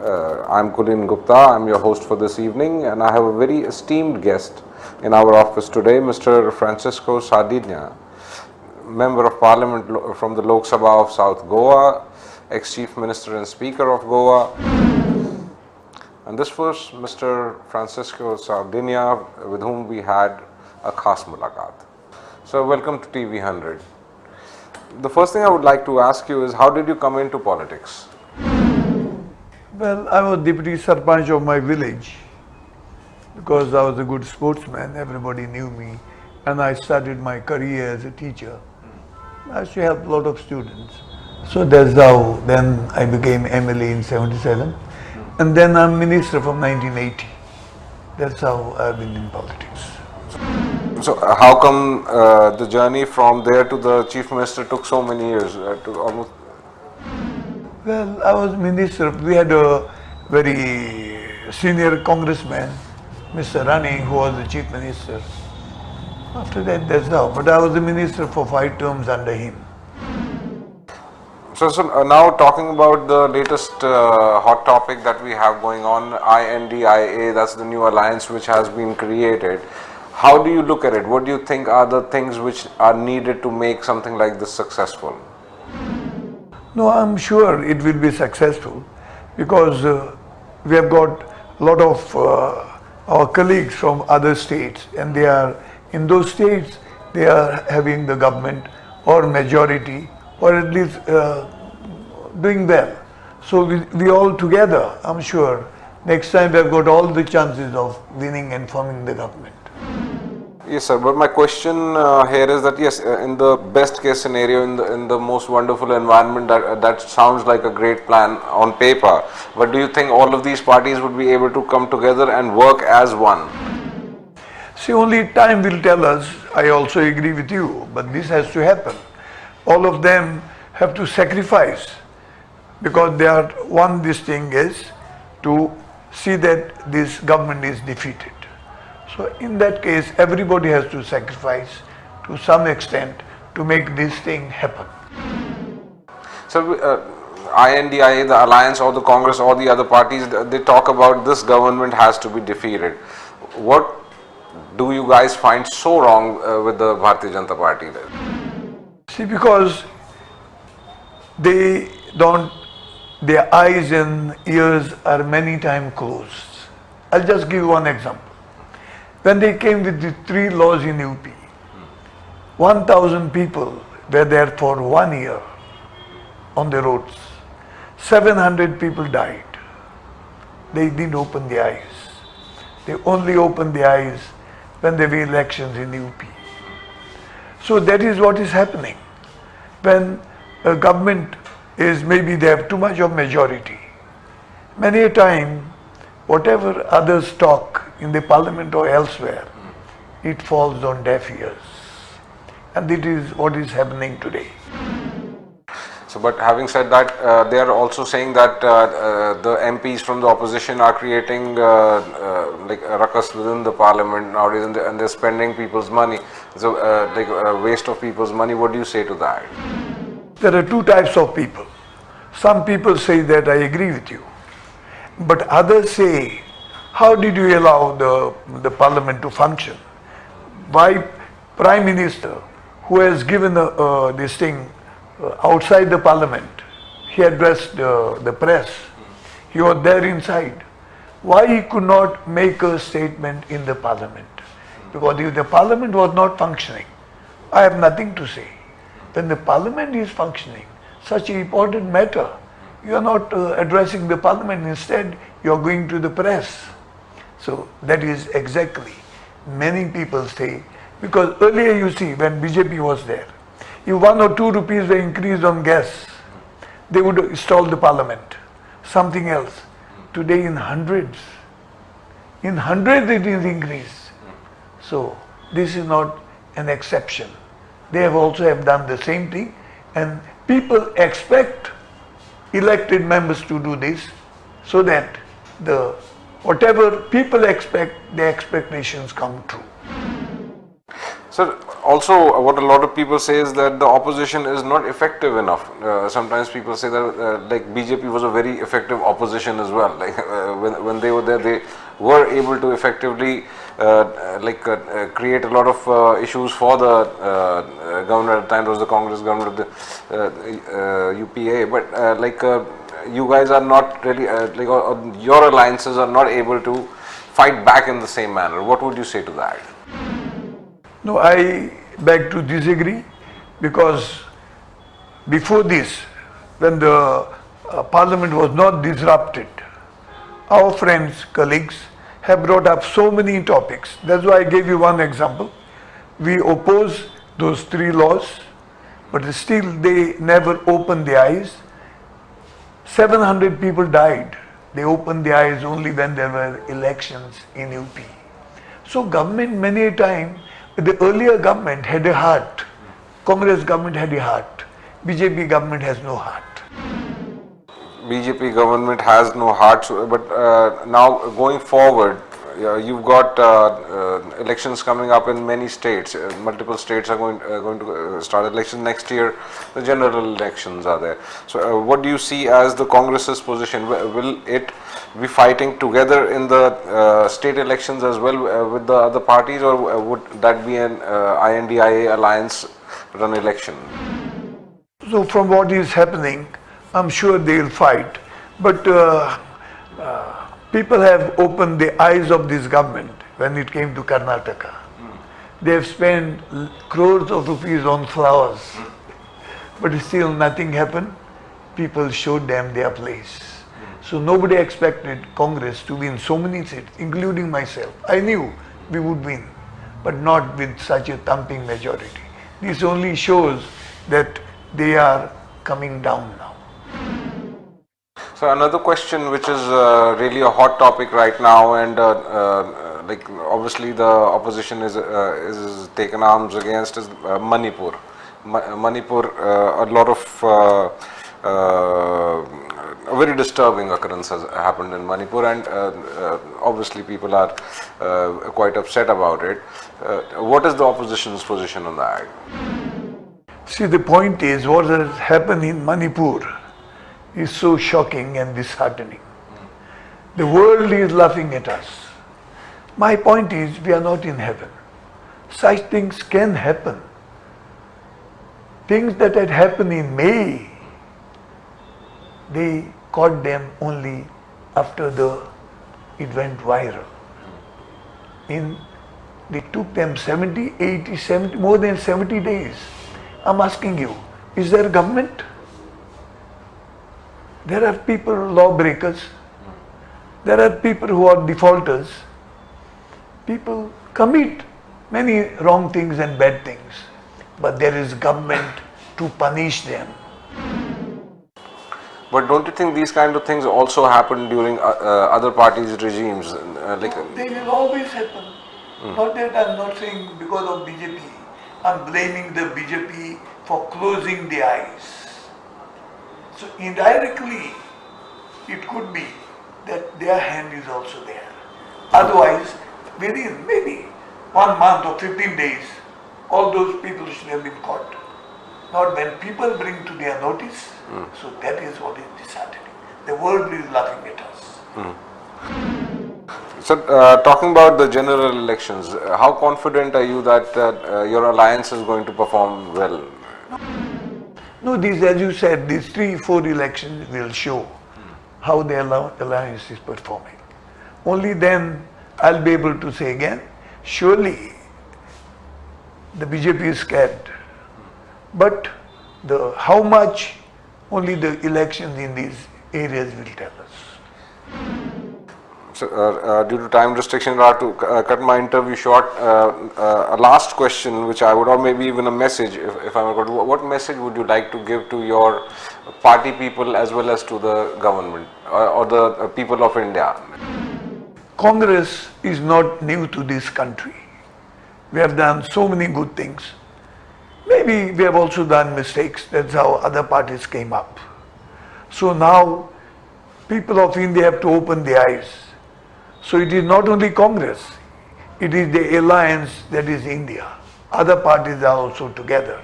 I'm Kulin Gupta, I'm your host for this evening, and I have a very esteemed guest in our office today, Mr. Francisco Sardinha, Member of Parliament from the Lok Sabha of South Goa, ex-Chief Minister and Speaker of Goa. And this was Mr. Francisco Sardinha, with whom we had a Khas Mulakat. So welcome to TV100. The first thing I would like to ask you is, how did you come into politics? Well, I was deputy sarpanch of my village because I was a good sportsman. Everybody knew me, and I started my career as a teacher. I used to help a lot of students. So that's how then I became MLA in '77, and then I'm minister from 1980. That's how I've been in politics. So how come the journey from there to the chief minister took so many years? Well, I was minister. We had a very senior congressman, Mr. Rani, who was the chief minister. After that, that's how. But I was the minister for 5 terms under him. So now talking about the latest hot topic that we have going on, INDIA, that's the new alliance which has been created. How do you look at it? What do you think are the things which are needed to make something like this successful? No, I'm sure it will be successful because we have got a lot of our colleagues from other states, and they are in those states, they are having the government or majority, or at least doing well. So we all together, I'm sure, next time we have got all the chances of winning and forming the government. Yes, sir. But my question here is that yes, in the best case scenario, in the most wonderful environment, that sounds like a great plan on paper. But do you think all of these parties would be able to come together and work as one? See, only time will tell us. I also agree with you, but this has to happen. All of them have to sacrifice because they are one. This thing is to see that this government is defeated. So in that case, everybody has to sacrifice to some extent to make this thing happen. So INDIA, the alliance or the Congress or the other parties, they talk about this government has to be defeated. What do you guys find so wrong with the Bharatiya Janata Party there? See, because they don't, their eyes and ears are many times closed. I'll just give one example. When they came with the 3 laws in UP, 1,000 people were there for 1 year on the roads. 700 people died. They didn't open their eyes. They only opened their eyes when there were elections in UP. So that is what is happening. When a government is, maybe they have too much of majority, many a time, whatever others talk in the parliament or elsewhere, it falls on deaf ears. And it is what is happening today. So, but having said that, they are also saying that the MPs from the opposition are creating like a ruckus within the parliament nowadays, and they're spending people's money. So, like a waste of people's money. What do you say to that? There are 2 types of people. Some people say that I agree with you, but others say, how did you allow the parliament to function? Why Prime Minister, who has given this thing outside the parliament, he addressed the press, he was there inside. Why he could not make a statement in the parliament? Because if the parliament was not functioning, I have nothing to say. When the parliament is functioning, such an important matter, you are not addressing the parliament, instead you are going to the press. So that is exactly, many people say, because earlier you see, when BJP was there, if 1 or 2 rupees were increased on gas, they would install the parliament. Something else. Today in hundreds it is increased. So this is not an exception. They have done the same thing, and people expect elected members to do this so that whatever people expect, their expectations come true. So Also, what a lot of people say is that the opposition is not effective enough. Sometimes people say that like BJP was a very effective opposition as well. Like when they were there, they were able to effectively create a lot of issues for the government at the time. It was the Congress government of the UPA, but you guys are not really your alliances are not able to fight back in the same manner. What would you say to that? No, I beg to disagree, because before this, when the parliament was not disrupted, our friends, colleagues have brought up so many topics. That's why I gave you one example. We oppose those 3 laws, but still they never opened their eyes. 700 people died. They opened their eyes only when there were elections in UP. So government many a time, the earlier government had a heart. Congress government had a heart. BJP government has no heart. BJP government has no heart, but now going forward, you've got elections coming up in many states. Multiple states are going to start elections next year. The general elections are there. So, what do you see as the Congress's position? Will it be fighting together in the state elections as well with the other parties, or would that be an INDIA alliance run election? So from what is happening, I'm sure they will fight. But people have opened the eyes of this government when it came to Karnataka. They have spent crores of rupees on flowers, but still nothing happened. People showed them their place. So nobody expected Congress to win so many seats, including myself. I knew we would win, but not with such a thumping majority. This only shows that they are coming down now. So another question which is really a hot topic right now, and obviously the opposition is taken arms against, is Manipur. Manipur, a lot of a very disturbing occurrence has happened in Manipur, and obviously people are quite upset about it. What is the opposition's position on that? See, the point is, what has happened in Manipur is so shocking and disheartening. The world is laughing at us. My point is, we are not in heaven. Such things can happen. Things that had happened in May, they caught them only after it went viral. They took them 70, 80, 70, more than 70 days. I'm asking you, is there a government? There are people, lawbreakers. There are people who are defaulters. People commit many wrong things and bad things, but there is government to punish them. But don't you think these kind of things also happen during other parties' regimes? They will always happen. Not that I'm not saying because of BJP. I'm blaming the BJP for closing the eyes. So indirectly, it could be that their hand is also there. Otherwise, within maybe 1 month or 15 days, all those people should have been caught. Not when people bring to their notice. So that is what is disheartening. The world is laughing at us. So, talking about the general elections, how confident are you that your alliance is going to perform well? No, as you said, these 3-4 elections will show how the alliance is performing. Only then I'll be able to say again, surely the BJP is scared. But how much, only the elections in these areas will tell us. So, due to time restrictions, I have to cut my interview short. A last question, which I would, or maybe even a message, if I'm going to, what message would you like to give to your party people as well as to the government or the people of India? Congress is not new to this country. We have done so many good things. Maybe we have also done mistakes. That's how other parties came up. So now people of India have to open their eyes. So it is not only Congress, it is the alliance that is India. other parties are also together.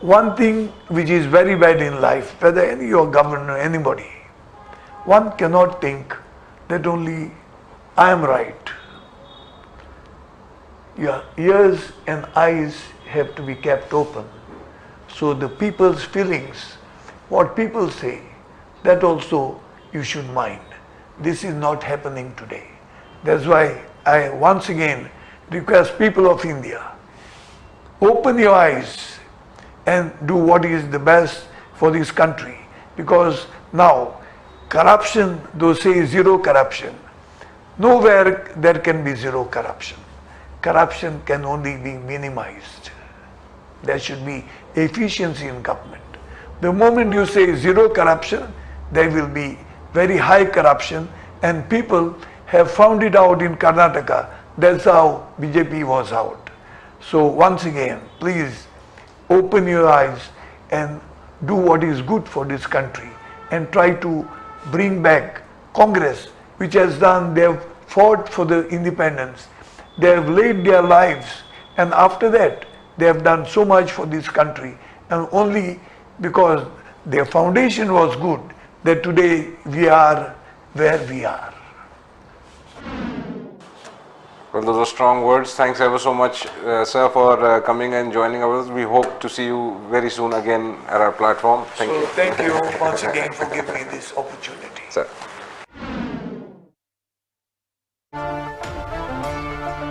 One thing which is very bad in life, whether any your governor, anybody, one cannot think that only I am right. Your ears and eyes have to be kept open. So the people's feelings, what people say, that also you should mind. This is not happening today. That's why I once again request people of India, open your eyes and do what is the best for this country. Because now, corruption, those say zero corruption. Nowhere there can be zero corruption. Corruption can only be minimized. There should be efficiency in government. The moment you say zero corruption, there will be very high corruption, and people have found it out in Karnataka. That's how BJP was out. So once again, please open your eyes and do what is good for this country and try to bring back Congress, which has done, they have fought for the independence, they have laid their lives, and after that they have done so much for this country, and only because their foundation was good that today we are where we are. Well, those are strong words. Thanks ever so much, sir, for coming and joining us. We hope to see you very soon again at our platform. Thank you. Thank you once again for giving me this opportunity.